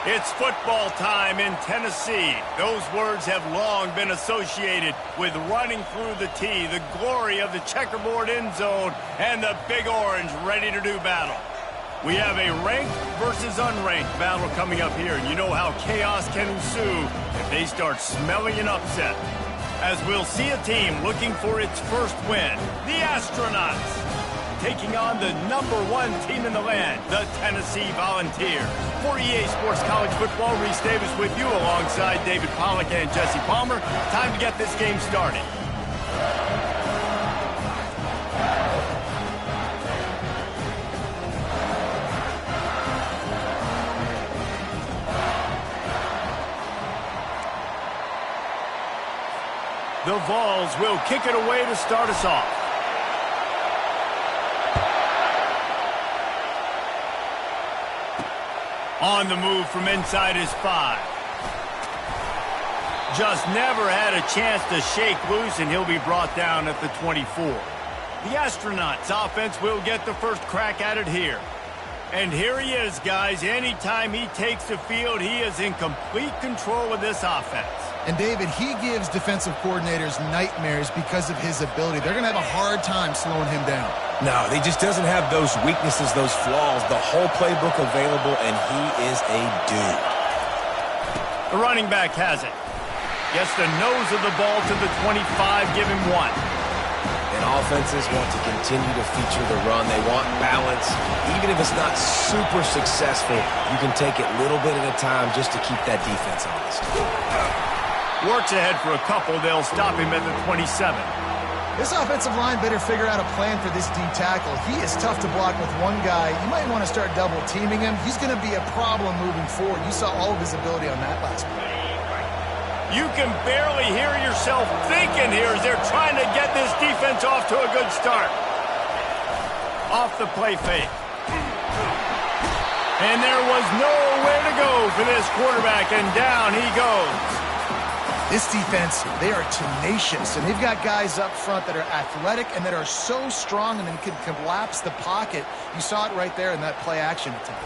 It's football time in Tennessee. Those words have long been associated with running through the tee, the glory of the checkerboard end zone, and the Big Orange ready to do battle. We have a ranked versus unranked battle coming up here, and you know how chaos can ensue if they start smelling an upset. As we'll see a team looking for its first win, the Astronauts, taking on the #1 team in the land, the Tennessee Volunteers. For EA Sports College Football, Reese Davis with you alongside David Pollack and Jesse Palmer. Time to get this game started. The Vols will kick it away to start us off. On the move from inside his 5. Just never had a chance to shake loose, and he'll be brought down at the 24. The Astronauts offense will get the first crack at it here. And here he is, guys. Anytime he takes the field, he is in complete control of this offense. And, David, he gives defensive coordinators nightmares because of his ability. They're going to have a hard time slowing him down. No, he just doesn't have those weaknesses, those flaws, the whole playbook available, and he is a dude. The running back has it. Gets the nose of the ball to the 25, give him 1. And offenses want to continue to feature the run. They want balance. Even if it's not super successful, you can take it little bit at a time just to keep that defense honest. Works ahead for a couple. They'll stop him at the 27. This offensive line better figure out a plan for this D tackle. He is tough to block with one guy. You might want to start double teaming him. He's going to be a problem moving forward. You saw all of his ability on that last play. You can barely hear yourself thinking here as they're trying to get this defense off to a good start. Off the play fake. And there was nowhere to go for this quarterback, and down he goes. This defense, they are tenacious, and they've got guys up front that are athletic and that are so strong and then can collapse the pocket. You saw it right there in that play-action attempt.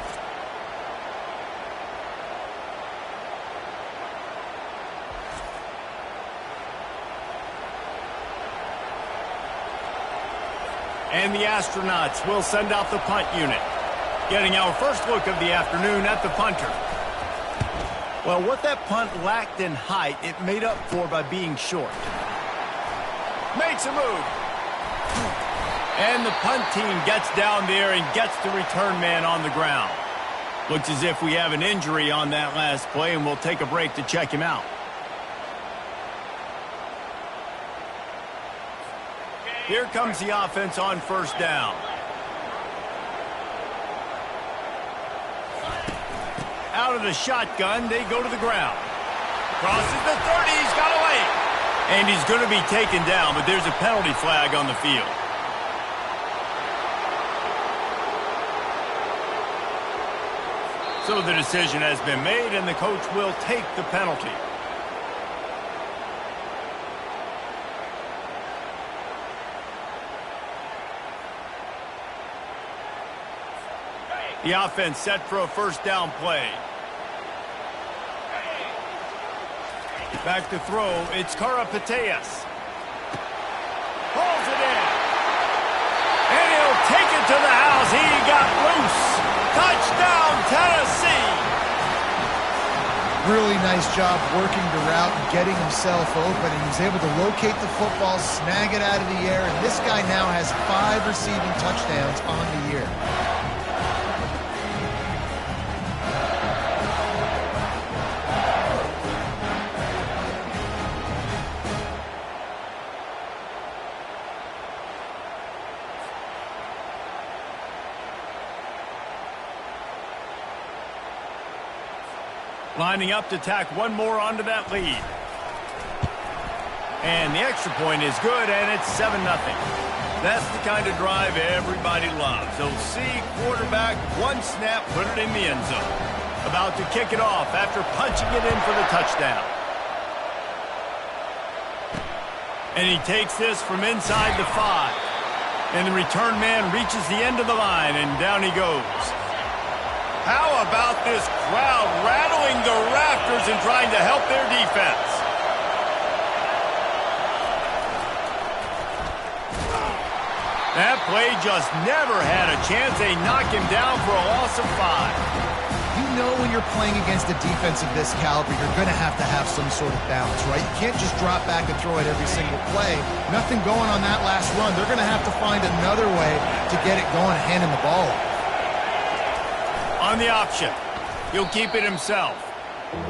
And the Astronauts will send out the punt unit. Getting our first look of the afternoon at the punter. Well, what that punt lacked in height, it made up for by being short. Makes a move. And the punt team gets down there and gets the return man on the ground. Looks as if we have an injury on that last play, and we'll take a break to check him out. Here comes the offense on first down. Out of the shotgun, they go to the ground. Crosses the 30, he's got away. And he's going to be taken down, but there's a penalty flag on the field. So the decision has been made, and the coach will take the penalty. The offense set for a first down play. Back to throw, it's Karapateas. Pulls it in. And he'll take it to the house. He got loose. Touchdown, Tennessee. Really nice job working the route and getting himself open, and he's able to locate the football, snag it out of the air, and this guy now has 5 receiving touchdowns on the year. Lining up to tack one more onto that lead. And the extra point is good, and it's 7-0. That's the kind of drive everybody loves. So see quarterback, one snap, put it in the end zone. About to kick it off after punching it in for the touchdown. And he takes this from inside the 5. And the return man reaches the end of the line, and down he goes. How about this crowd rattling the rafters and trying to help their defense? That play just never had a chance. They knock him down for a loss of 5. You know when you're playing against a defense of this caliber, you're going to have some sort of balance, right? You can't just drop back and throw it every single play. Nothing going on that last run. They're going to have to find another way to get it going, handing the ball off. On the option, he'll keep it himself.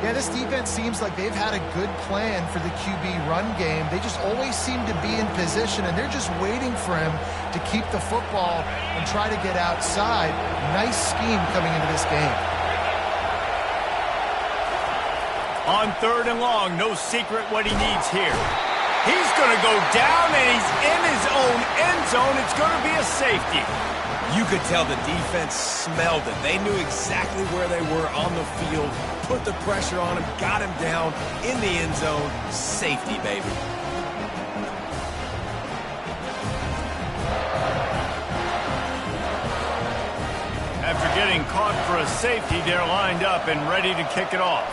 Yeah, this defense seems like they've had a good plan for the QB run game. They just always seem to be in position, and they're just waiting for him to keep the football and try to get outside. Nice scheme coming into this game. On 3rd and long, no secret what he needs here. He's going to go down, and he's in his own end zone. It's going to be a safety. You could tell the defense smelled it. They knew exactly where they were on the field, put the pressure on him, got him down in the end zone. Safety, baby. After getting caught for a safety, they're lined up and ready to kick it off.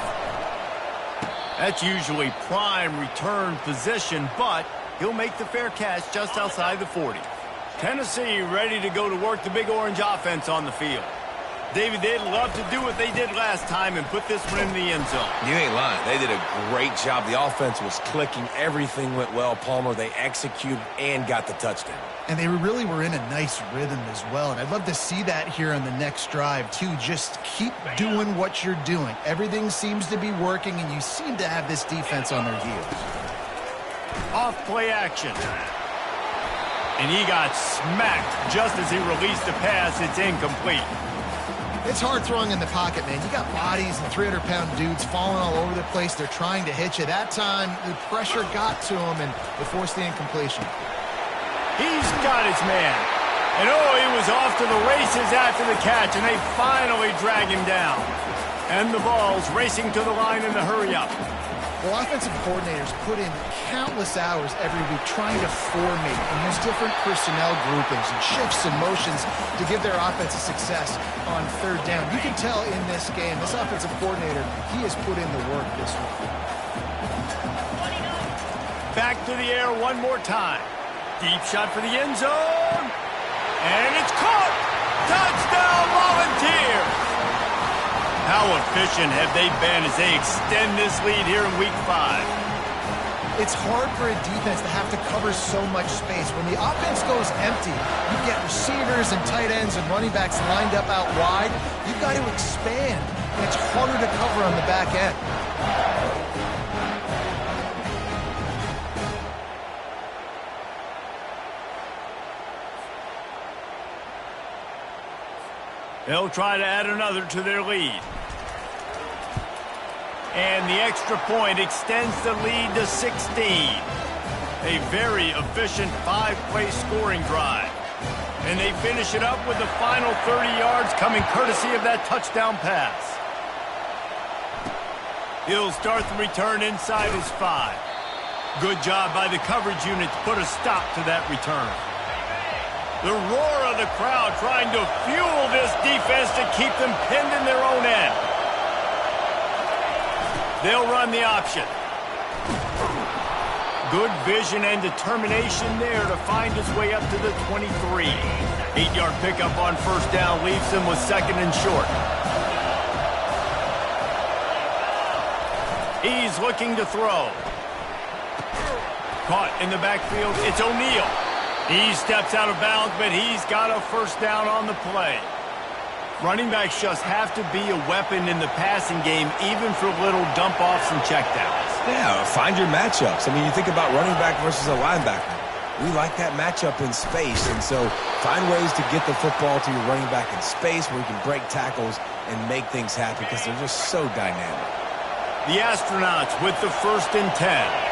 That's usually prime return position, but he'll make the fair catch just outside the 40. Tennessee ready to go to work the Big Orange offense on the field. David, they'd love to do what they did last time and put this one in the end zone. You ain't lying. They did a great job. The offense was clicking. Everything went well, Palmer. They executed and got the touchdown. And they really were in a nice rhythm as well. And I'd love to see that here on the next drive, too. Just keep doing what you're doing. Everything seems to be working, and you seem to have this defense on their heels. Off play action. And he got smacked just as he released the pass. It's incomplete. It's hard throwing in the pocket, man. You got bodies and 300-pound dudes falling all over the place. They're trying to hit you. That time, the pressure got to him, and it forced the incompletion. He's got his man. And oh, he was off to the races after the catch, and they finally drag him down. And the ball's racing to the line in the hurry-up. Well, offensive coordinators put in countless hours every week trying to formate and use different personnel groupings and shifts and motions to give their offense a success on 3rd down. You can tell in this game, this offensive coordinator, he has put in the work this week. Back to the air one more time. Deep shot for the end zone. And it's caught. Touchdown, Volunteers. How efficient have they been as they extend this lead here in Week 5? It's hard for a defense to have to cover so much space. When the offense goes empty, you get receivers and tight ends and running backs lined up out wide. You've got to expand, and it's harder to cover on the back end. They'll try to add another to their lead. And the extra point extends the lead to 16. A very efficient 5-play scoring drive. And they finish it up with the final 30 yards coming courtesy of that touchdown pass. He'll start the return inside his 5. Good job by the coverage unit to put a stop to that return. The roar of the crowd trying to fuel this defense to keep them pinned in their own end. They'll run the option. Good vision and determination there to find his way up to the 23. 8-yard pickup on 1st down leaves him with 2nd and short. He's looking to throw. Caught in the backfield, it's O'Neal. He steps out of bounds, but he's got a 1st down on the play. Running backs just have to be a weapon in the passing game, even for little dump-offs and checkdowns. Yeah, find your matchups. I mean, you think about running back versus a linebacker. We like that matchup in space, and so find ways to get the football to your running back in space where you can break tackles and make things happen because they're just so dynamic. The Astronauts with the 1st and 10.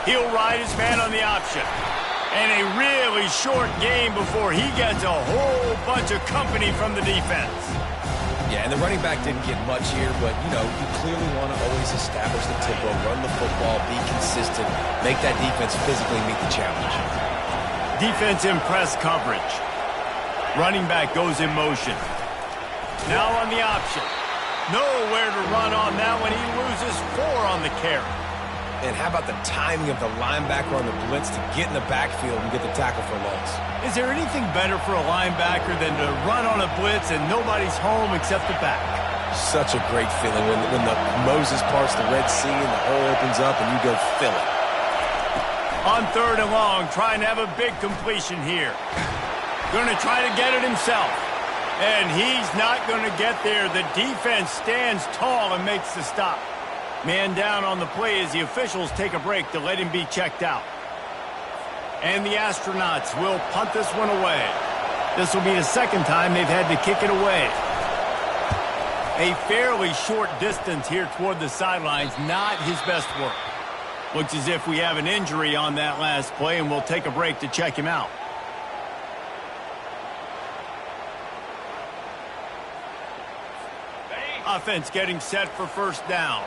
He'll ride his man on the option. And a really short game before he gets a whole bunch of company from the defense. Yeah, and the running back didn't get much here, but, you know, you clearly want to always establish the tempo, run the football, be consistent, make that defense physically meet the challenge. Defense in press coverage. Running back goes in motion. Now on the option. Nowhere to run on that one. He loses 4 on the carry. And how about the timing of the linebacker on the blitz to get in the backfield and get the tackle for loss? Is there anything better for a linebacker than to run on a blitz and nobody's home except the back? Such a great feeling when the Moses parts the Red Sea and the hole opens up and you go fill it. On 3rd and long, trying to have a big completion here. Going to try to get it himself. And he's not going to get there. The defense stands tall and makes the stop. Man down on the play as the officials take a break to let him be checked out. And the Astronauts will punt this one away. This will be the 2nd time they've had to kick it away. A fairly short distance here toward the sidelines, not his best work. Looks as if we have an injury on that last play, and we'll take a break to check him out. Offense getting set for 1st down.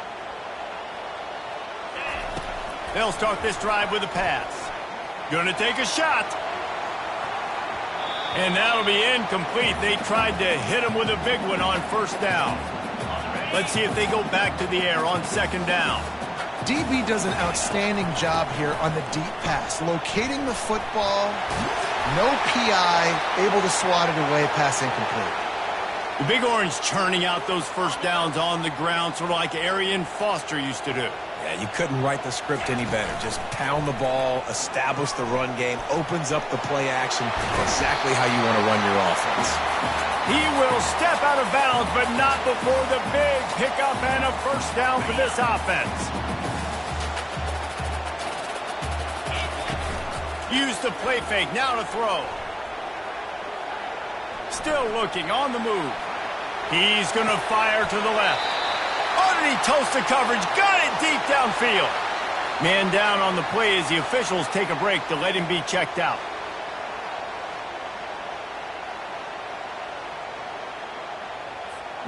They'll start this drive with a pass. Going to take a shot. And that'll be incomplete. They tried to hit him with a big one on 1st down. Let's see if they go back to the air on 2nd down. DB does an outstanding job here on the deep pass. Locating the football, no PI, able to swat it away, pass incomplete. The Big Orange churning out those 1st downs on the ground, sort of like Arian Foster used to do. Yeah, you couldn't write the script any better. Just pound the ball, establish the run game, opens up the play action, exactly how you want to run your offense. He will step out of bounds, but not before the big pickup and a 1st down for this offense. Use the play fake, now to throw. Still looking, on the move. He's going to fire to the left. Underneath toasted coverage, got it deep downfield. Man down on the play as the officials take a break to let him be checked out.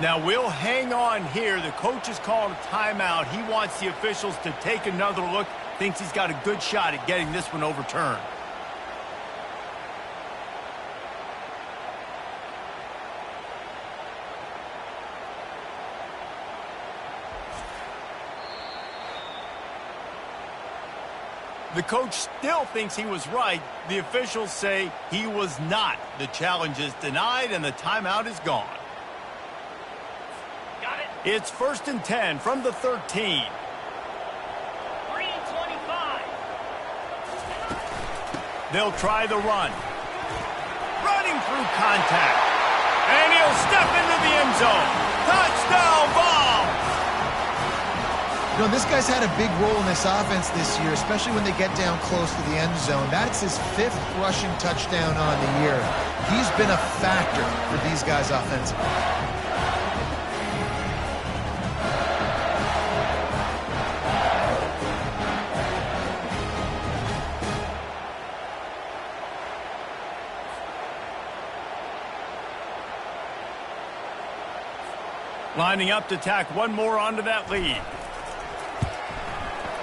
Now we'll hang on here. The coach has called a timeout. He wants the officials to take another look. Thinks he's got a good shot at getting this one overturned. The coach still thinks he was right. The officials say he was not. The challenge is denied and the timeout is gone. Got it. It's 1st and 10 from the 13. 3:25. They'll try the run. Running through contact. And he'll step into the end zone. Touchdown ball. You know, this guy's had a big role in this offense this year, especially when they get down close to the end zone. That's his 5th rushing touchdown on the year. He's been a factor for these guys offensively. Lining up to tack one more onto that lead.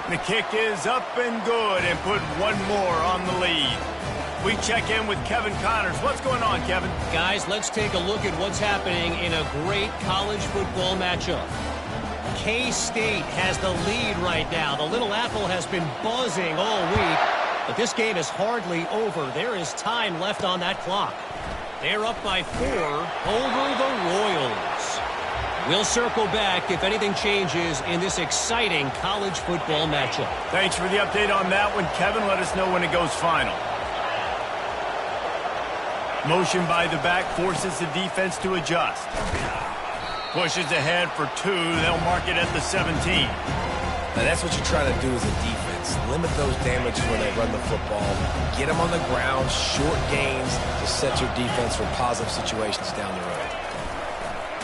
The kick is up and good and put one more on the lead. We check in with Kevin Connors. What's going on, Kevin? Guys, let's take a look at what's happening in a great college football matchup. K-State has the lead right now. The Little Apple has been buzzing all week, but this game is hardly over. There is time left on that clock. They're up by 4 over the Royals. We'll circle back if anything changes in this exciting college football matchup. Thanks for the update on that one, Kevin. Let us know when it goes final. Motion by the back forces the defense to adjust. Pushes ahead for 2. They'll mark it at the 17. Now that's what you're trying to do as a defense. Limit those damages when they run the football. Get them on the ground, short gains to set your defense for positive situations down the road.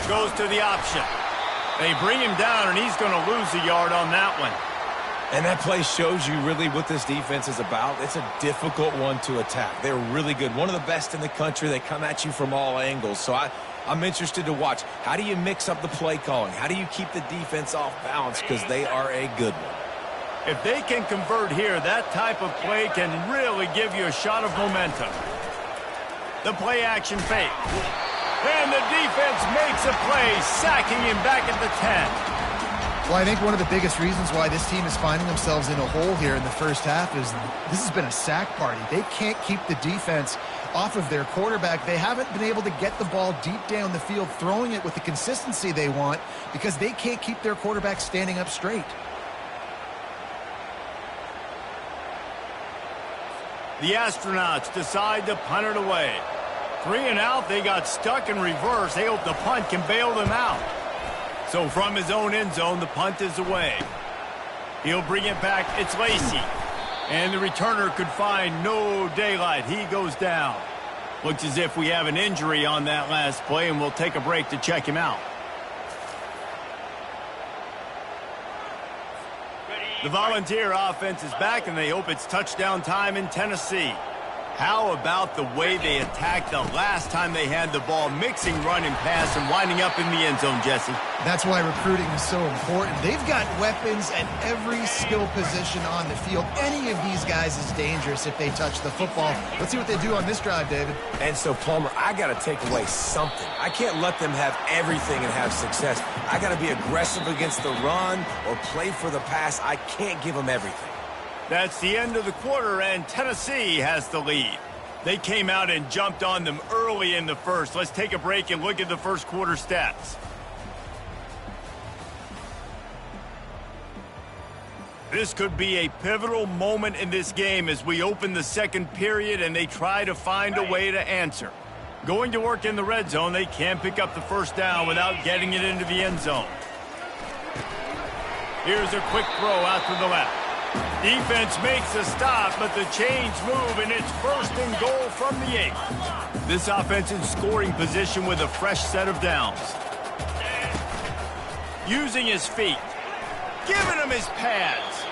Goes to the option. They bring him down, and he's going to lose a yard on that one. And that play shows you really what this defense is about. It's a difficult one to attack. They're really good. One of the best in the country. They come at you from all angles. So I'm interested to watch. How do you mix up the play calling? How do you keep the defense off balance? Because they are a good one. If they can convert here, that type of play can really give you a shot of momentum. The play action fake. And the defense makes a play, sacking him back at the 10. Well, I think one of the biggest reasons why this team is finding themselves in a hole here in the first half is this has been a sack party. They can't keep the defense off of their quarterback. They haven't been able to get the ball deep down the field, throwing it with the consistency they want because they can't keep their quarterback standing up straight. The Astronauts decide to punt it away. 3 and out, they got stuck in reverse. They hope the punt can bail them out. So from his own end zone, the punt is away. He'll bring it back. It's Lacey. And the returner could find no daylight. He goes down. Looks as if we have an injury on that last play, and we'll take a break to check him out. The Volunteer offense is back, and they hope it's touchdown time in Tennessee. How about the way they attacked the last time they had the ball, mixing run and pass and winding up in the end zone, Jesse? That's why recruiting is so important. They've got weapons at every skill position on the field. Any of these guys is dangerous if they touch the football. Let's see what they do on this drive, David. And so, Palmer, I got to take away something. I can't let them have everything and have success. I got to be aggressive against the run or play for the pass. I can't give them everything. That's the end of the quarter, and Tennessee has the lead. They came out and jumped on them early in the first. Let's take a break and look at the first quarter stats. This could be a pivotal moment in this game as we open the second period and they try to find a way to answer. Going to work in the red zone, they can't pick up the first down without getting it into the end zone. Here's a quick throw out to the left. Defense makes a stop, but the chains move, and it's first and goal from the 8. This offense in scoring position with a fresh set of downs. Using his feet. Giving him his pads.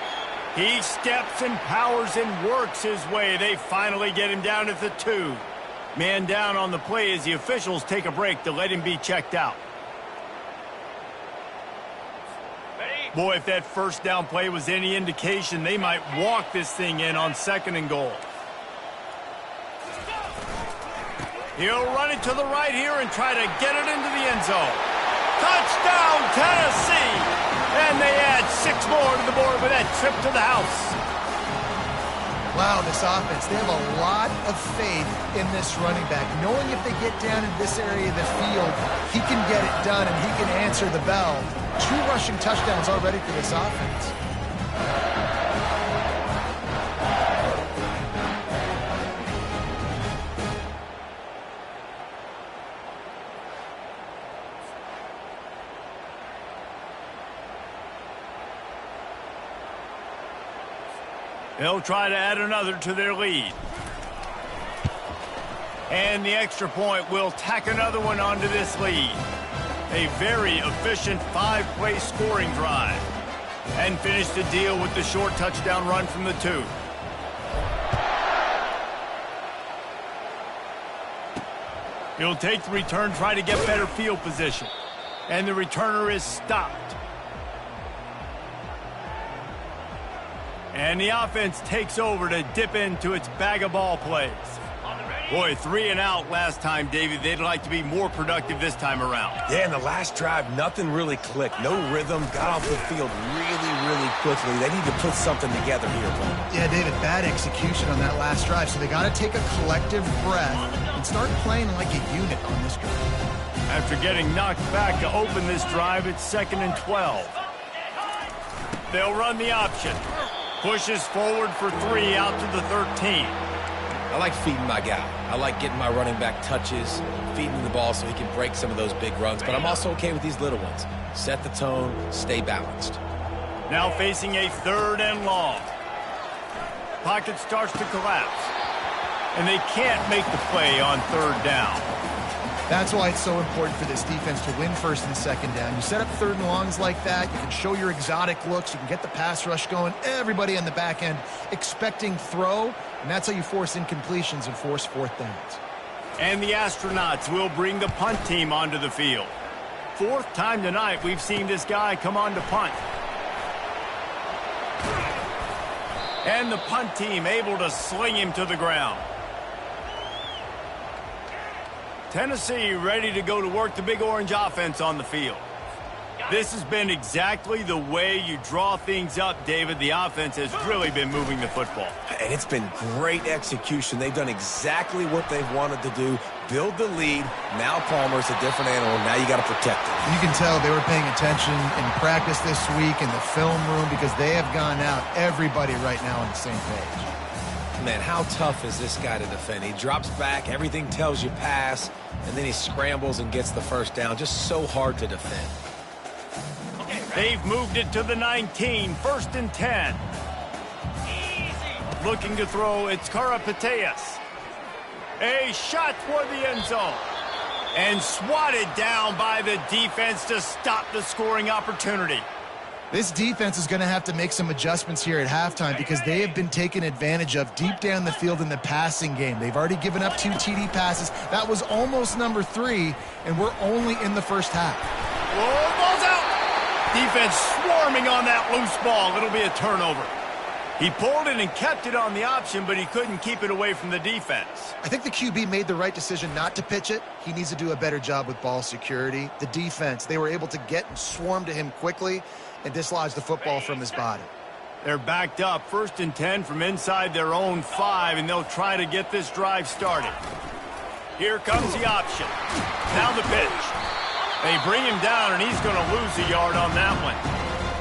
He steps and powers and works his way. They finally get him down at the 2. Man down on the play as the officials take a break to let him be checked out. Boy, if that first down play was any indication, they might walk this thing in on 2nd and goal. He'll run it to the right here and try to get it into the end zone. Touchdown, Tennessee! And they add 6 more to the board with that trip to the house. Wow, this offense, they have a lot of faith in this running back, knowing if they get down in this area of the field, he can get it done and he can answer the bell. 2 rushing touchdowns already for this offense. They'll try to add another to their lead. And the extra point will tack another one onto this lead. A very efficient 5-play scoring drive. And finish the deal with the short touchdown run from the 2. He'll take the return, try to get better field position. And the returner is stopped. And the offense takes over to dip into its bag of ball plays. Boy, 3 and out last time, David. They'd like to be more productive this time around. Yeah, in the last drive, nothing really clicked. No rhythm, got off the field really quickly. They need to put something together here, Paul. Yeah, David, bad execution on that last drive. So they got to take a collective breath and start playing like a unit on this drive. After getting knocked back to open this drive, it's 2nd and 12. They'll run the option. Pushes forward for 3 out to the 13. I like feeding my guy. I like getting my running back touches, feeding him the ball so he can break some of those big runs. But I'm also okay with these little ones. Set the tone, stay balanced. Now facing a 3rd and long. Pocket starts to collapse. And they can't make the play on 3rd down. That's why it's so important for this defense to win 1st and 2nd down. You set up 3rd and longs like that, you can show your exotic looks, you can get the pass rush going, everybody on the back end expecting throw, and that's how you force incompletions and force 4th downs. And the Astronauts will bring the punt team onto the field. 4th time tonight we've seen this guy come on to punt. And the punt team able to sling him to the ground. Tennessee ready to go to work the Big Orange offense on the field. This has been exactly the way you draw things up, David. The offense has really been moving the football. And it's been great execution. They've done exactly what they've wanted to do. Build the lead. Now Palmer's a different animal. Now you got to protect it. You can tell they were paying attention in practice this week in the film room because they have gone out, everybody right now on the same page. Man, how tough is this guy to defend? He drops back, everything tells you pass, and then he scrambles and gets the first down. Just so hard to defend. They've moved it to the 19, 1st and 10. Easy. Looking to throw, it's Karapateas. A shot toward the end zone. And swatted down by the defense to stop the scoring opportunity. This defense is going to have to make some adjustments here at halftime because they have been taken advantage of deep down the field in the passing game. They've already given up 2 TD passes. That was almost number 3, and we're only in the first half. Whoa, ball's out. Defense swarming on that loose ball. It'll be a turnover. He pulled it and kept it on the option, but he couldn't keep it away from the defense. I think the QB made the right decision not to pitch it. He needs to do a better job with ball security. The defense, they were able to get and swarm to him quickly and dislodge the football from his body. They're backed up, 1st and 10 from inside their own 5, and they'll try to get this drive started. Here comes the option. Now the pitch. They bring him down, and he's going to lose a yard on that one.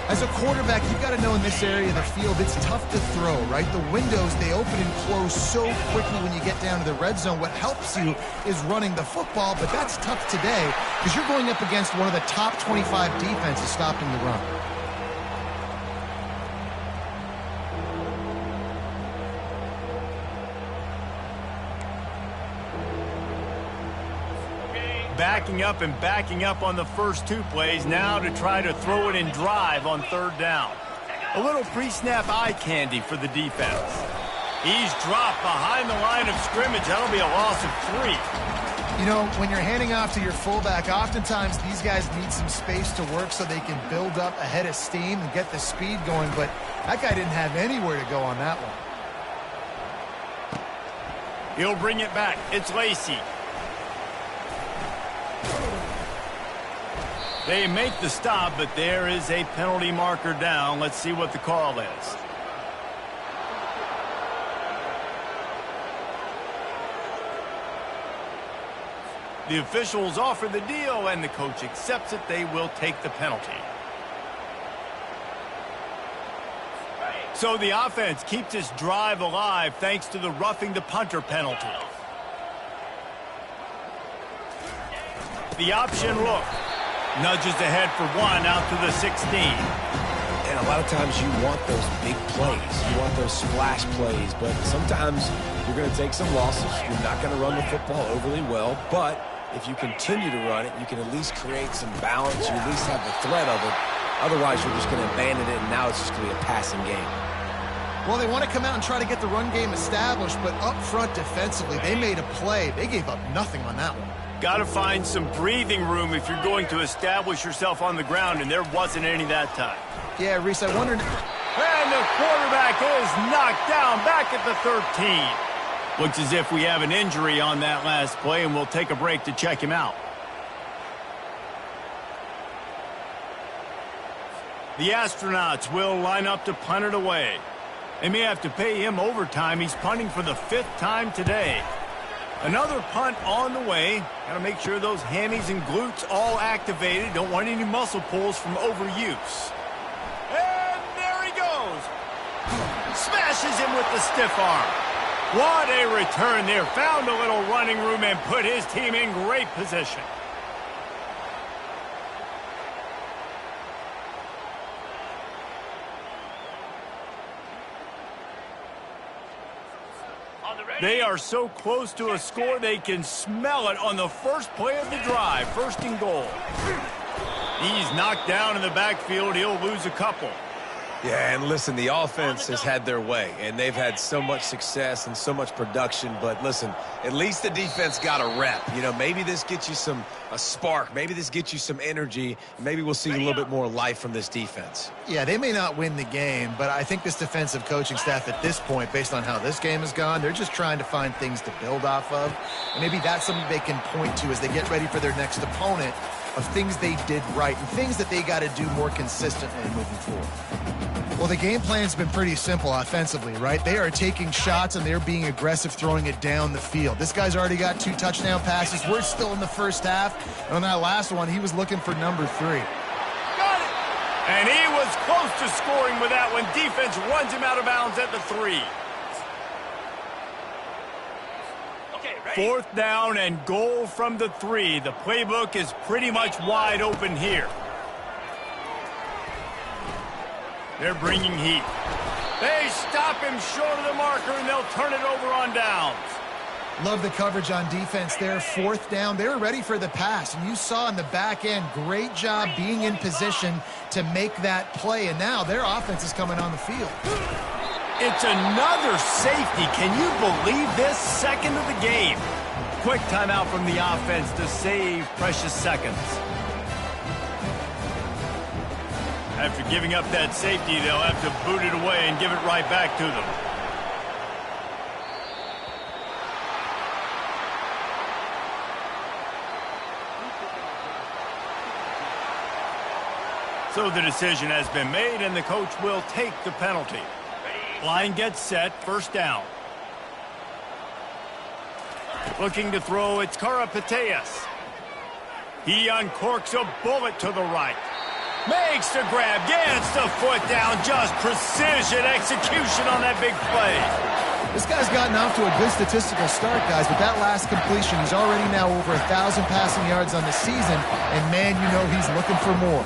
As a quarterback, you've got to know in this area of the field, it's tough to throw, right? The windows, they open and close so quickly when you get down to the red zone. What helps you is running the football, but that's tough today because you're going up against one of the top 25 defenses stopping the run. Backing up on the first 2 plays now to try to throw it and drive on 3rd down. A little pre-snap eye candy for the defense. He's dropped behind the line of scrimmage. That'll be a loss of 3. You know, when you're handing off to your fullback, oftentimes these guys need some space to work so they can build up a head of steam and get the speed going, but that guy didn't have anywhere to go on that one. He'll bring it back. It's Lacey. They make the stop, but there is a penalty marker down. Let's see what the call is. The officials offer the deal, and the coach accepts it. They will take the penalty. So the offense keeps this drive alive thanks to the roughing the punter penalty. The option look. Nudges ahead for 1 out to the 16. And a lot of times you want those big plays. You want those splash plays. But sometimes you're going to take some losses. You're not going to run the football overly well. But if you continue to run it, you can at least create some balance. You at least have the threat of it. Otherwise, you're just going to abandon it, and now it's just going to be a passing game. Well, they want to come out and try to get the run game established, but up front defensively, they made a play. They gave up nothing on that one. Got to find some breathing room if you're going to establish yourself on the ground, and there wasn't any that time. Yeah, Reese, I wondered... And the quarterback is knocked down back at the 13. Looks as if we have an injury on that last play, and we'll take a break to check him out. The Astronauts will line up to punt it away. They may have to pay him overtime. He's punting for the 5th time today. Another punt on the way. Got to make sure those hammies and glutes all activated. Don't want any muscle pulls from overuse. And there he goes. Smashes him with the stiff arm. What a return there. Found a little running room and put his team in great position. They are so close to a score they can smell it on the first play of the drive. 1st and goal. He's knocked down in the backfield. He'll lose a couple. Yeah, and listen, the offense has had their way, and they've had so much success and so much production. But listen, at least the defense got a rep. You know, maybe this gets you a spark. Maybe this gets you some energy. Maybe we'll see a little bit more life from this defense. Yeah, they may not win the game, but I think this defensive coaching staff at this point, based on how this game has gone, they're just trying to find things to build off of. And maybe that's something they can point to as they get ready for their next opponent, of things they did right and things that they got to do more consistently moving forward. Well, the game plan's been pretty simple offensively, right? They are taking shots and they're being aggressive, throwing it down the field. This guy's already got 2 touchdown passes. We're still in the first half. And on that last one, he was looking for number 3. Got it! And he was close to scoring with that one. Defense runs him out of bounds at the 3. Fourth down and goal from the 3. The playbook is pretty much wide open here. They're bringing heat. They stop him short of the marker, and they'll turn it over on downs. Love the coverage on defense there. Fourth down. They were ready for the pass, and you saw in the back end, great job being in position to make that play, and now their offense is coming on the field. It's another safety. Can you believe this? Second of the game. Quick timeout from the offense to save precious seconds. After giving up that safety, they'll have to boot it away and give it right back to them. So the decision has been made, and the coach will take the penalty. Line gets set, first down. Looking to throw, it's Karapateas. He uncorks a bullet to the right. Makes the grab, gets the foot down, just precision execution on that big play. This guy's gotten off to a good statistical start, guys, but that last completion, he's already now over 1,000 passing yards on the season, and man, you know he's looking for more.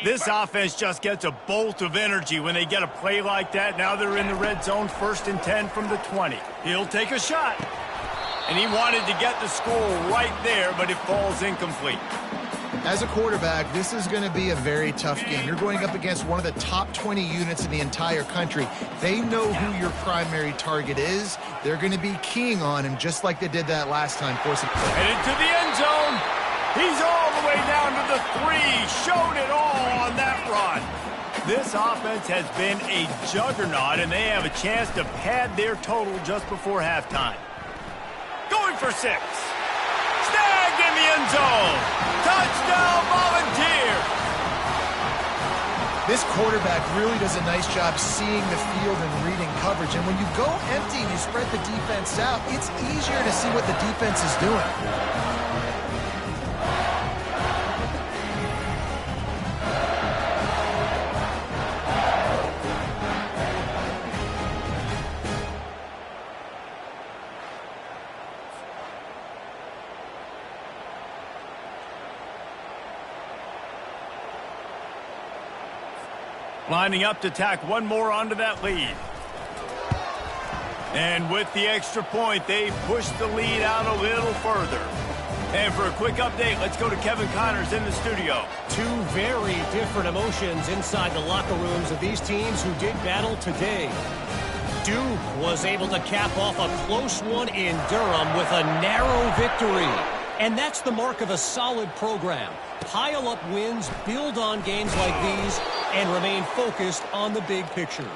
This offense just gets a bolt of energy when they get a play like that. Now they're in the red zone, 1st and 10 from the 20. He'll take a shot. And he wanted to get the score right there, but it falls incomplete. As a quarterback, this is going to be a very tough game. You're going up against one of the top 20 units in the entire country. They know who your primary target is. They're going to be keying on him just like they did that last time. Headed to the end zone. He's all the way down to the 3. Showed it all on that run. This offense has been a juggernaut, and they have a chance to pad their total just before halftime. Going for 6. Snagged in the end zone. Touchdown, Volunteer. This quarterback really does a nice job seeing the field and reading coverage. And when you go empty and you spread the defense out, it's easier to see what the defense is doing. Lining up to tack one more onto that lead. And with the extra point, they push the lead out a little further. And for a quick update, let's go to Kevin Connors in the studio. 2 very different emotions inside the locker rooms of these teams who did battle today. Duke was able to cap off a close one in Durham with a narrow victory. And that's the mark of a solid program. Pile up wins, build on games like these, and remain focused on the big picture.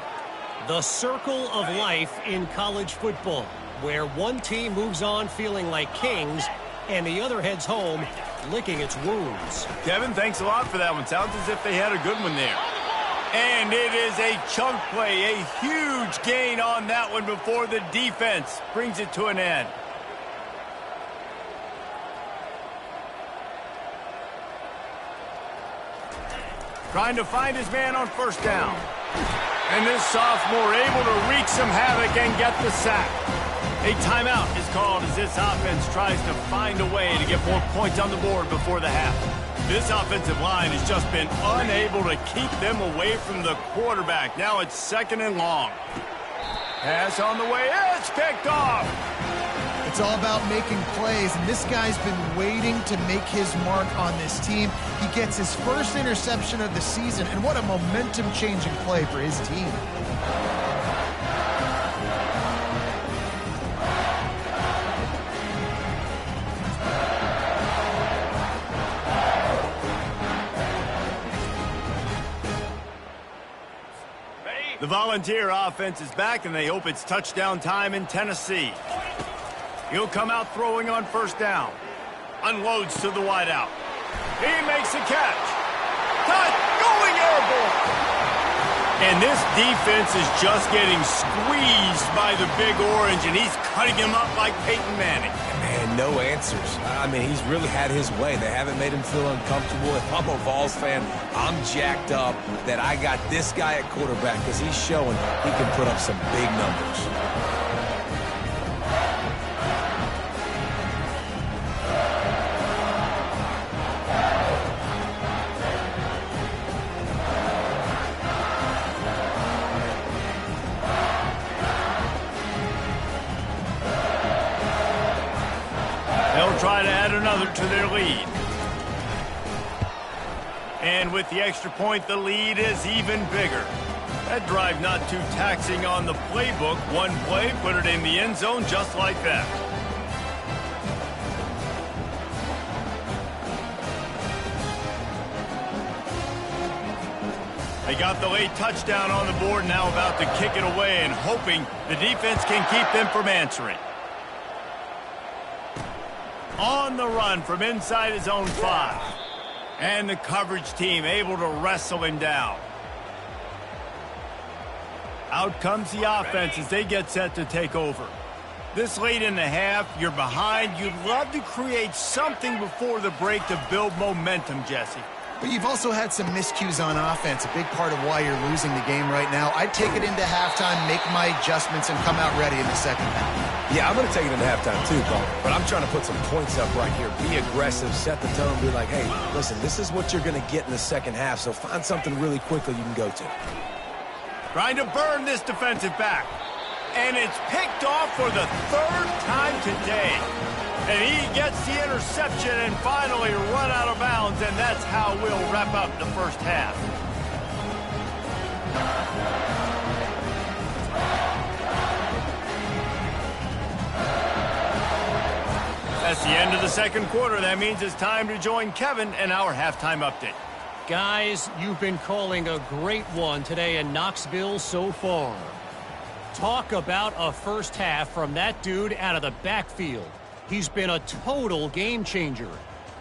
The circle of life in college football, where one team moves on feeling like kings, and the other heads home licking its wounds. Kevin, thanks a lot for that one. Sounds as if they had a good one there. And it is a chunk play, a huge gain on that one before the defense brings it to an end. Trying to find his man on first down. And this sophomore able to wreak some havoc and get the sack. A timeout is called as this offense tries to find a way to get more points on the board before the half. This offensive line has just been unable to keep them away from the quarterback. Now it's 2nd and long. Pass on the way. It's picked off. It's all about making plays, and this guy's been waiting to make his mark on this team. He gets his first interception of the season, and what a momentum-changing play for his team. The Volunteer offense is back, and they hope it's touchdown time in Tennessee. He'll come out throwing on 1st down. Unloads to the wideout. He makes a catch. Touch, going airborne. And this defense is just getting squeezed by the Big Orange, and he's cutting him up like Peyton Manning. Man, no answers. I mean, he's really had his way. They haven't made him feel uncomfortable. If I'm a Vols fan, I'm jacked up that I got this guy at quarterback because he's showing he can put up some big numbers. Try to add another to their lead. And with the extra point, the lead is even bigger. That drive not too taxing on the playbook. One play, put it in the end zone just like that. They got the late touchdown on the board, now about to kick it away and hoping the defense can keep them from answering. On the run from inside his own 5. And the coverage team able to wrestle him down. Out comes the offense as they get set to take over. This late in the half, you're behind. You'd love to create something before the break to build momentum, Jesse. But you've also had some miscues on offense, a big part of why you're losing the game right now. I'd take it into halftime, make my adjustments, and come out ready in the 2nd half. Yeah, I'm going to take it into halftime too, Cole. But I'm trying to put some points up right here. Be aggressive, set the tone, be like, hey, listen, this is what you're going to get in the 2nd half, so find something really quickly you can go to. Trying to burn this defensive back. And it's picked off for the 3rd time today. And he gets the interception and finally run out of bounds, and that's how we'll wrap up the 1st half. That's the end of the 2nd quarter. That means it's time to join Kevin and our halftime update. Guys, you've been calling a great one today in Knoxville so far. Talk about a 1st half from that dude out of the backfield. He's been a total game changer.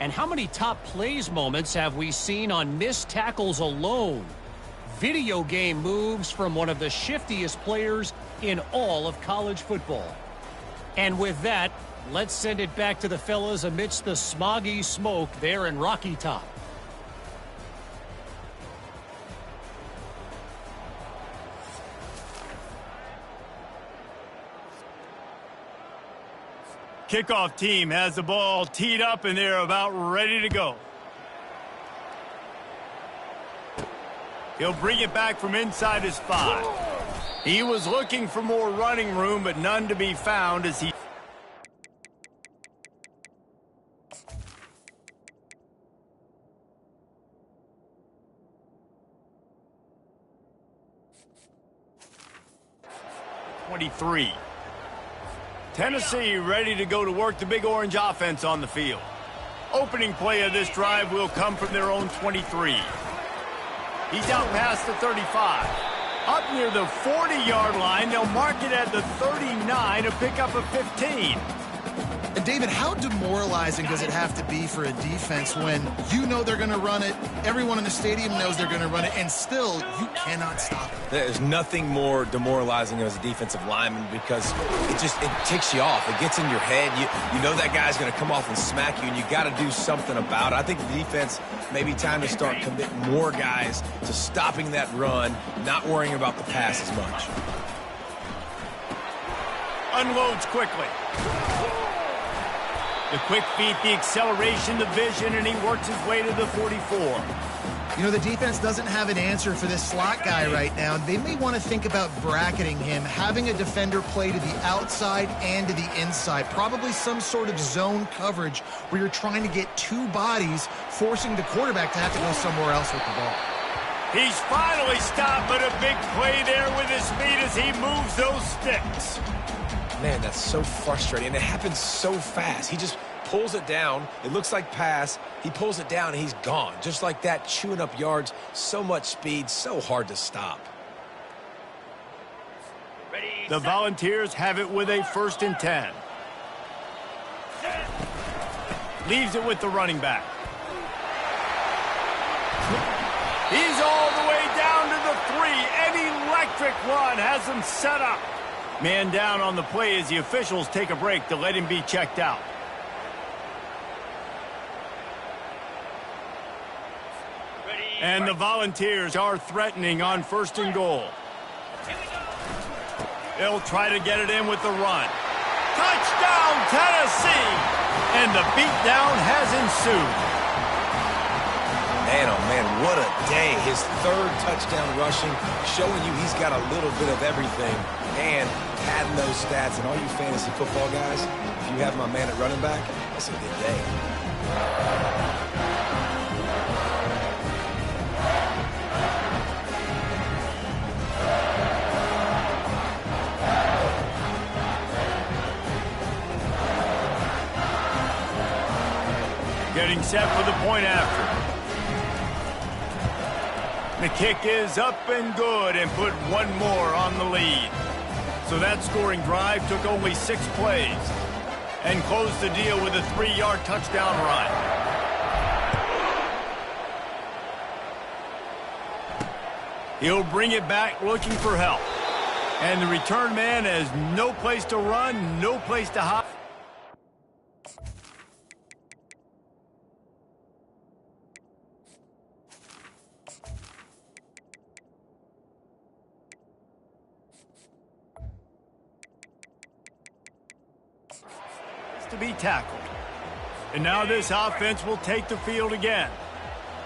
And how many top plays moments have we seen on missed tackles alone? Video game moves from one of the shiftiest players in all of college football. And with that, let's send it back to the fellas amidst the smoggy smoke there in Rocky Top. Kickoff team has the ball teed up, and they're about ready to go. He'll bring it back from inside his 5. He was looking for more running room, but none to be found as he... .23. Tennessee ready to go to work the Big Orange offense on the field. Opening play of this drive will come from their own 23. He's out past the 35. Up near the 40-yard line, they'll mark it at the 39 to pick up a 15. And David, how demoralizing does it have to be for a defense when you know they're going to run it, everyone in the stadium knows they're going to run it, and still you cannot stop it? There's nothing more demoralizing as a defensive lineman because it ticks you off. It gets in your head. You know that guy's going to come off and smack you, and you got to do something about it. I think the defense maybe time to start committing more guys to stopping that run, not worrying about the pass as much. Unloads quickly. The quick feet, the acceleration, the vision, and he works his way to the 44. You know, the defense doesn't have an answer for this slot guy right now. They may want to think about bracketing him, having a defender play to the outside and to the inside. Probably some sort of zone coverage where you're trying to get two bodies, forcing the quarterback to have to go somewhere else with the ball. He's finally stopped, but a big play there with his feet as he moves those sticks. Man, that's so frustrating, and it happens so fast. He just pulls it down. It looks like pass. He pulls it down, and he's gone. Just like that, chewing up yards. So much speed, so hard to stop. The Volunteers have it with a 1st and 10. Leaves it with the running back. He's all the way down to the 3. An electric run has him set up. Man down on the play as the officials take a break to let him be checked out. And the Volunteers are threatening on 1st and goal. They'll try to get it in with the run. Touchdown, Tennessee! And the beatdown has ensued. Man, oh man, what a day. His 3rd touchdown rushing, showing you he's got a little bit of everything. And padding those stats. And all you fantasy football guys, if you have my man at running back, that's a good day. Getting set for the point after. The kick is up and good and put one more on the lead. So that scoring drive took only 6 plays and closed the deal with a 3-yard touchdown run. He'll bring it back looking for help. And the return man has no place to run, no place to hide. To be tackled. And now this offense will take the field again.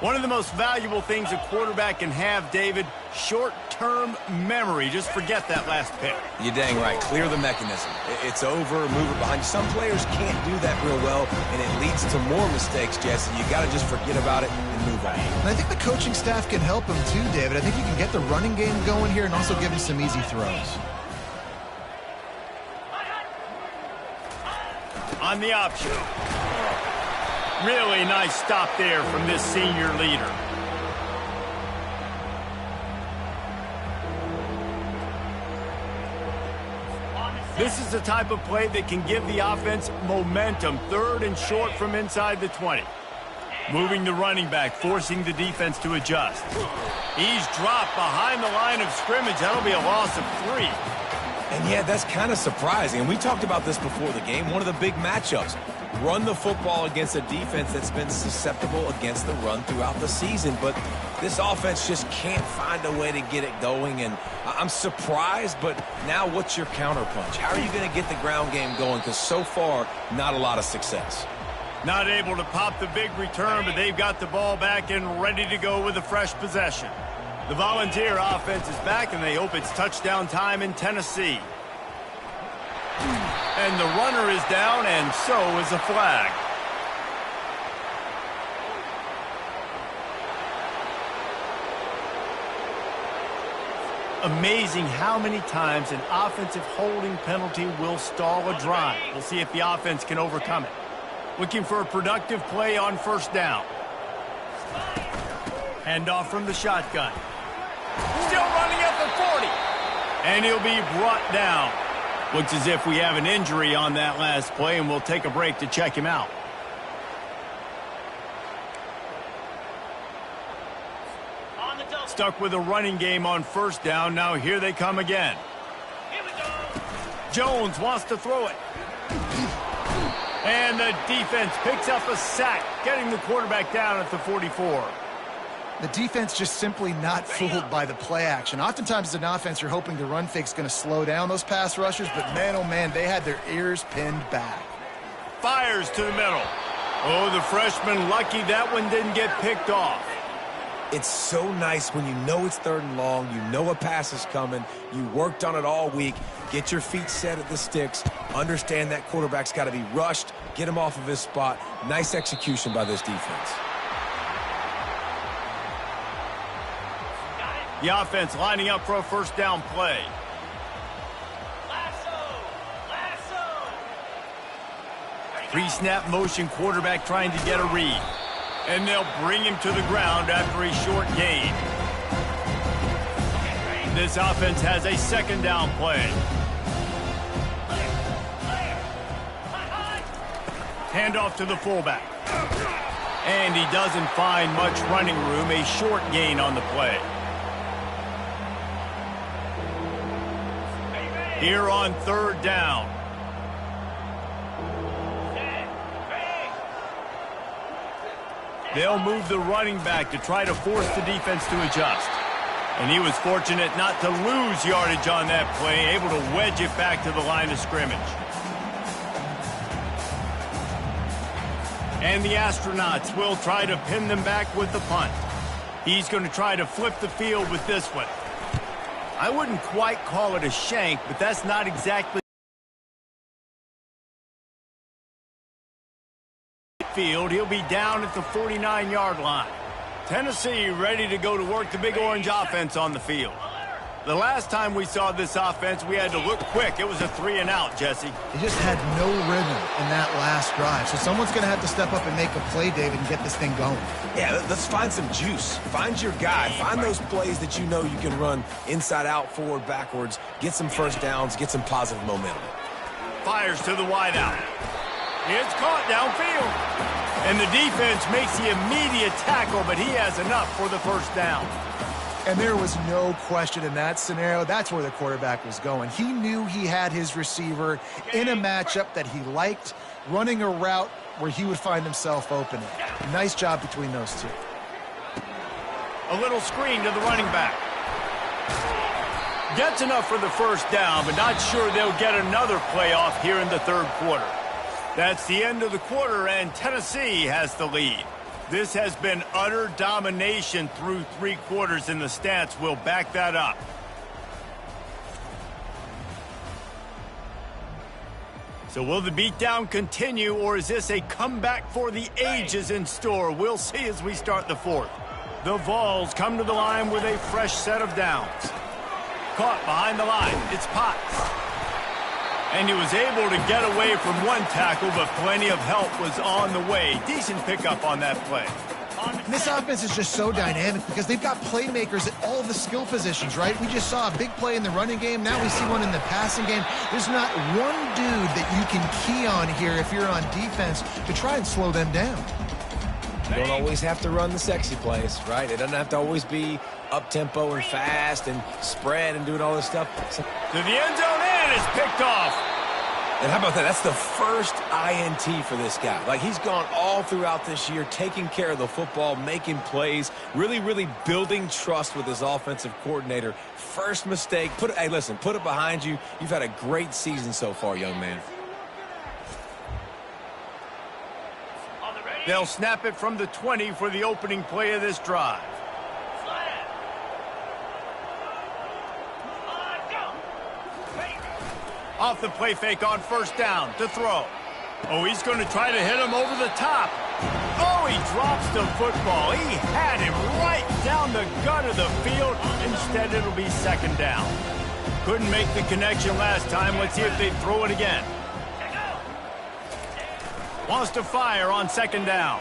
One of the most valuable things a quarterback can have, David, short-term memory. Just forget that last pick. You're dang right. Clear the mechanism. It's over, move it behind you. Some players can't do that real well, and it leads to more mistakes, Jesse. You got to just forget about it and move on. And I think the coaching staff can help him too, David. I think you can get the running game going here and also give him some easy throws. On the option. Really nice stop there from this senior leader. This is the type of play that can give the offense momentum. 3rd and short from inside the 20. Moving the running back, forcing the defense to adjust. He's dropped behind the line of scrimmage. That'll be a loss of 3. And yeah, that's kind of surprising. And we talked about this before the game. One of the big matchups. Run the football against a defense that's been susceptible against the run throughout the season. But this offense just can't find a way to get it going. And I'm surprised, but now what's your counterpunch? How are you going to get the ground game going? Because so far, not a lot of success. Not able to pop the big return, but they've got the ball back and ready to go with a fresh possession. The Volunteer offense is back, and they hope it's touchdown time in Tennessee. And the runner is down, and so is the flag. Amazing how many times an offensive holding penalty will stall a drive. We'll see if the offense can overcome it. Looking for a productive play on 1st down. Handoff from the shotgun. Still running at the 40. And he'll be brought down. Looks as if we have an injury on that last play, and we'll take a break to check him out. Stuck with a running game on 1st down. Now here they come again. Here we go. Jones wants to throw it. And the defense picks up a sack, getting the quarterback down at the 44. The defense just simply not fooled by the play action. Oftentimes as an offense, you're hoping the run fake's going to slow down those pass rushers, but man, oh man, they had their ears pinned back. fires to the middle. Oh, the freshman lucky that one didn't get picked off. It's so nice when you know it's 3rd and long, you know a pass is coming, you worked on it all week, get your feet set at the sticks, understand that quarterback's got to be rushed, get him off of his spot. Nice execution by this defense. The offense lining up for a first down play. Pre-snap motion quarterback trying to get a read. And they'll bring him to the ground after a short gain. This offense has a 2nd down play. Handoff to the fullback. And he doesn't find much running room. A short gain on the play. Here on 3rd down. They'll move the running back to try to force the defense to adjust. And he was fortunate not to lose yardage on that play, able to wedge it back to the line of scrimmage. And the Astronauts will try to pin them back with the punt. He's going to try to flip the field with this one. I wouldn't quite call it a shank, but that's not exactly field. He'll be down at the 49-yard line. Tennessee ready to go to work the Big Orange offense on the field. The last time we saw this offense, we had to look quick. It was a 3-and-out, Jesse. They just had no rhythm in that last drive. So someone's going to have to step up and make a play, David, and get this thing going. Yeah, let's find some juice. Find your guy. Find those plays that you know you can run inside out, forward, backwards, get some first downs, get some positive momentum. Fires to the wideout. It's caught downfield. And the defense makes the immediate tackle, but he has enough for the first down. And there was no question in that scenario. That's where the quarterback was going. He knew he had his receiver in a matchup that he liked, running a route where he would find himself open. Nice job between those two. A little screen to the running back. Gets enough for the first down, but not sure they'll get another play off here in the 3rd quarter. That's the end of the quarter, and Tennessee has the lead. This has been utter domination through 3 quarters, and the stats will back that up. So will the beatdown continue, or is this a comeback for the ages in store? We'll see as we start the 4th. The Vols come to the line with a fresh set of downs. Caught behind the line. It's Potts. And he was able to get away from one tackle, but plenty of help was on the way. Decent pickup on that play. And this offense is just so dynamic because they've got playmakers at all the skill positions, right? We just saw a big play in the running game. Now we see one in the passing game. There's not one dude that you can key on here if you're on defense to try and slow them down. You don't always have to run the sexy plays, right? It doesn't have to always be up-tempo and fast and spread and doing all this stuff. To the end zone, and it's picked off. And how about that? That's the first INT for this guy. Like, he's gone all throughout this year, taking care of the football, making plays, really building trust with his offensive coordinator. First mistake. Hey, listen, put it behind you. You've had a great season so far, young man. They'll snap it from the 20 for the opening play of this drive. Off the play fake on first down to throw. Oh, he's going to try to hit him over the top. Oh, he drops the football. He had him right down the gut of the field. Instead, it'll be 2nd down. Couldn't make the connection last time. Let's see if they throw it again. Wants to fire on 2nd down.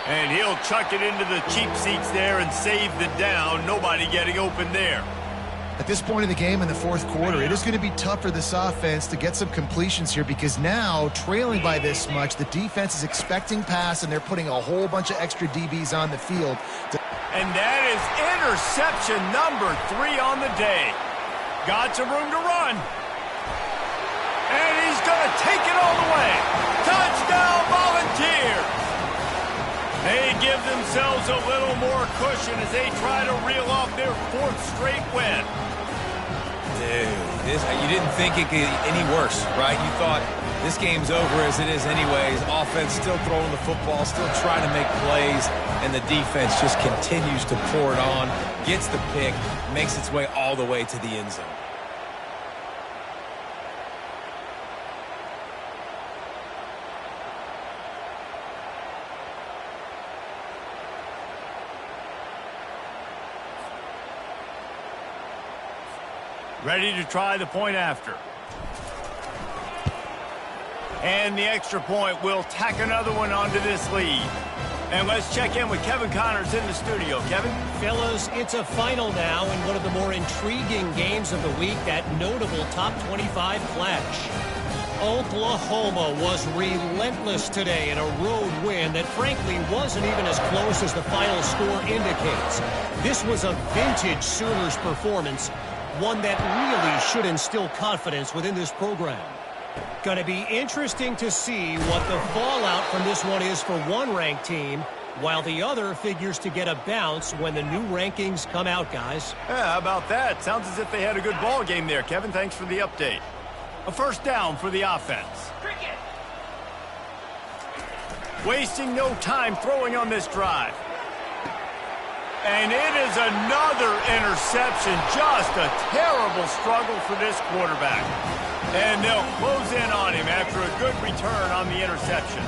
And he'll chuck it into the cheap seats there and save the down. Nobody getting open there. At this point of the game in the 4th quarter, it is going to be tough for this offense to get some completions here because now, trailing by this much, the defense is expecting pass, and they're putting a whole bunch of extra DBs on the field. And that is interception number 3 on the day. Got some room to run. And he's going to take it all the way. Touchdown, Volunteers! They give themselves a little more cushion as they try to reel off their 4th straight win. Dude, you didn't think it could get any worse, right? You thought this game's over as it is anyways. Offense still throwing the football, still trying to make plays, and the defense just continues to pour it on, gets the pick, makes its way all the way to the end zone. Ready to try the point after. And the extra point will tack another one onto this lead. And let's check in with Kevin Connors in the studio. Kevin? Fellas, it's a final now in one of the more intriguing games of the week, that notable top 25 clash. Oklahoma was relentless today in a road win that frankly wasn't even as close as the final score indicates. This was a vintage Sooners performance, one that really should instill confidence within this program. Going to be interesting to see what the fallout from this one is for one ranked team, while the other figures to get a bounce when the new rankings come out, guys. Yeah, how about that? Sounds as if they had a good ball game there, Kevin. Thanks for the update. A first down for the offense. Wasting no time throwing on this drive. And it is another interception. Just a terrible struggle for this quarterback. And they'll close in on him after a good return on the interception.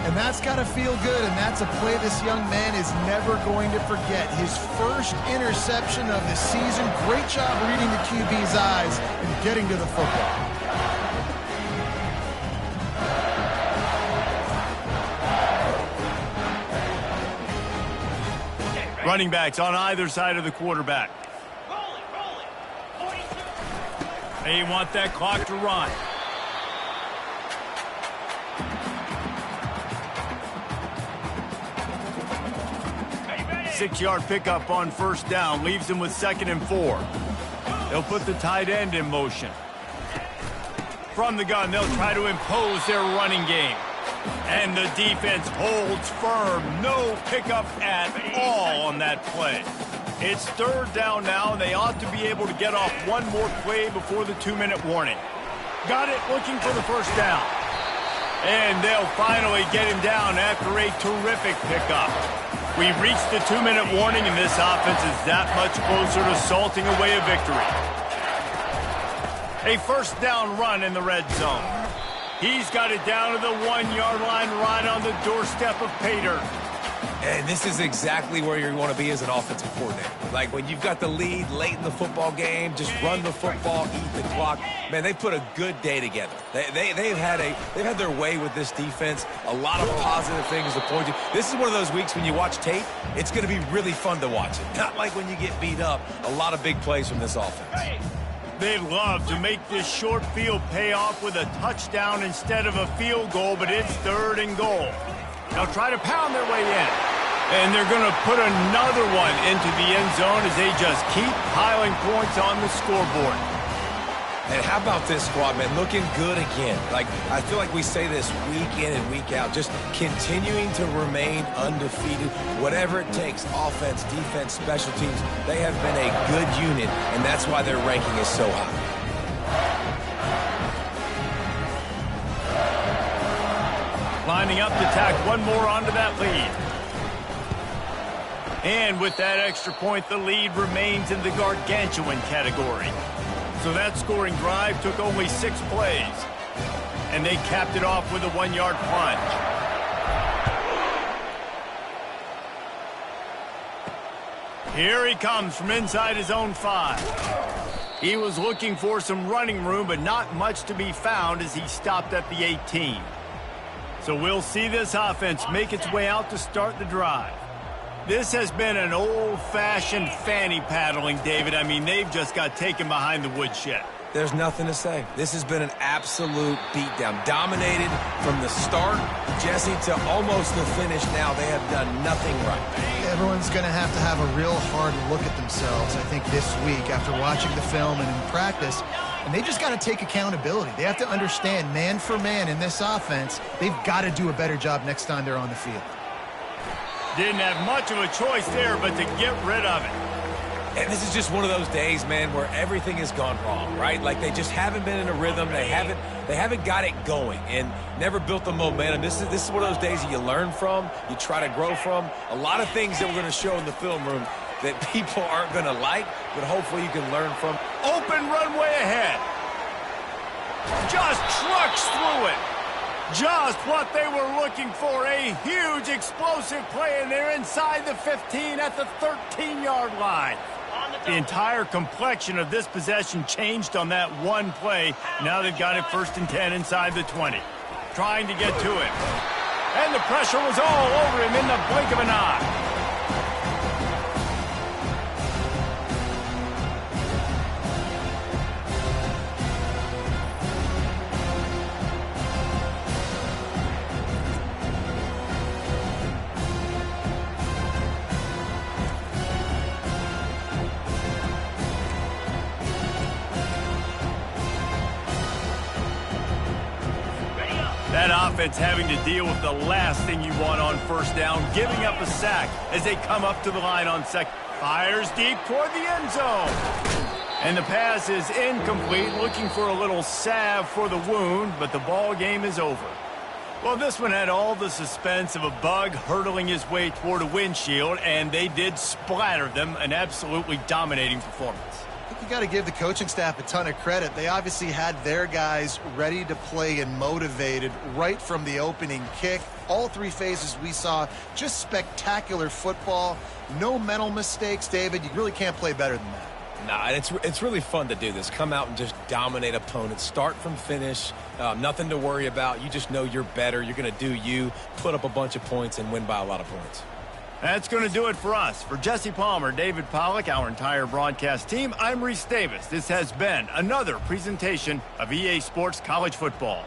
And that's got to feel good, and that's a play this young man is never going to forget. His first interception of the season. Great job reading the QB's eyes and getting to the football. Running backs on either side of the quarterback. They want that clock to run. Six-yard pickup on first down leaves them with 2nd and 4. They'll put the tight end in motion. From the gun, they'll try to impose their running game. And the defense holds firm. No pickup at all on that play. It's 3rd down now, and they ought to be able to get off one more play before the 2-minute warning. Got it, looking for the first down. And they'll finally get him down after a terrific pickup. We've reached the 2-minute warning, and this offense is that much closer to salting away a victory. A first down run in the red zone. He's got it down to the 1-yard line, right on the doorstep of pay dirt. And this is exactly where you want to be as an offensive coordinator. Like when you've got the lead late in the football game, just run the football, eat the clock. Man, they put a good day together. They've had their way with this defense. A lot of positive things to point to. This is one of those weeks when you watch tape, it's going to be really fun to watch it. Not like when you get beat up. A lot of big plays from this offense. They'd love to make this short field pay off with a touchdown instead of a field goal, but it's 3rd and goal. They'll try to pound their way in. And they're going to put another one into the end zone as they just keep piling points on the scoreboard. And how about this squad, man? Looking good again. Like, I feel like we say this week in and week out, just continuing to remain undefeated. Whatever it takes, offense, defense, special teams, they have been a good unit, and that's why their ranking is so high. Lining up to tack one more onto that lead. And with that extra point, the lead remains in the gargantuan category. So that scoring drive took only 6 plays. And they capped it off with a 1-yard plunge. Here he comes from inside his own 5. He was looking for some running room, but not much to be found as he stopped at the 18. So we'll see this offense make its way out to start the drive. This has been an old-fashioned fanny paddling, David. I mean, they've just got taken behind the woodshed. There's nothing to say. This has been an absolute beatdown. Dominated from the start, Jesse, to almost the finish now. They have done nothing right. Everyone's going to have a real hard look at themselves, I think, this week after watching the film and in practice. And they just got to take accountability. They have to understand, man for man in this offense, they've got to do a better job next time they're on the field. Didn't have much of a choice there but to get rid of it. And this is just one of those days, man, where everything has gone wrong, right? Like they just haven't been in a rhythm. They haven't got it going and never built the momentum. This is one of those days that you learn from, you try to grow from. A lot of things that we're going to show in the film room that people aren't going to like, but hopefully you can learn from. Open runway ahead. Just trucks through it. Just what they were looking for, a huge explosive play, and they're inside the 15 at the 13-yard line. The entire complexion of this possession changed on that one play. Now they've got it 1st and 10 inside the 20. Trying to get to him. And the pressure was all over him in the blink of an eye. That offense having to deal with the last thing you want on 1st down, giving up a sack as they come up to the line on 2nd. Fires deep toward the end zone. And the pass is incomplete, looking for a little salve for the wound, but the ball game is over. Well, this one had all the suspense of a bug hurtling his way toward a windshield, and they did splatter them, an absolutely dominating performance. I think you got to give the coaching staff a ton of credit. They obviously had their guys ready to play and motivated right from the opening kick. All 3 phases we saw, just spectacular football. No mental mistakes, David. You really can't play better than that. Nah, it's really fun to do this. Come out and just dominate opponents. Start from finish. Nothing to worry about. You just know you're better. You're going to do you, put up a bunch of points, and win by a lot of points. That's going to do it for us. For Jesse Palmer, David Pollack, our entire broadcast team, I'm Reese Davis. This has been another presentation of EA Sports College Football.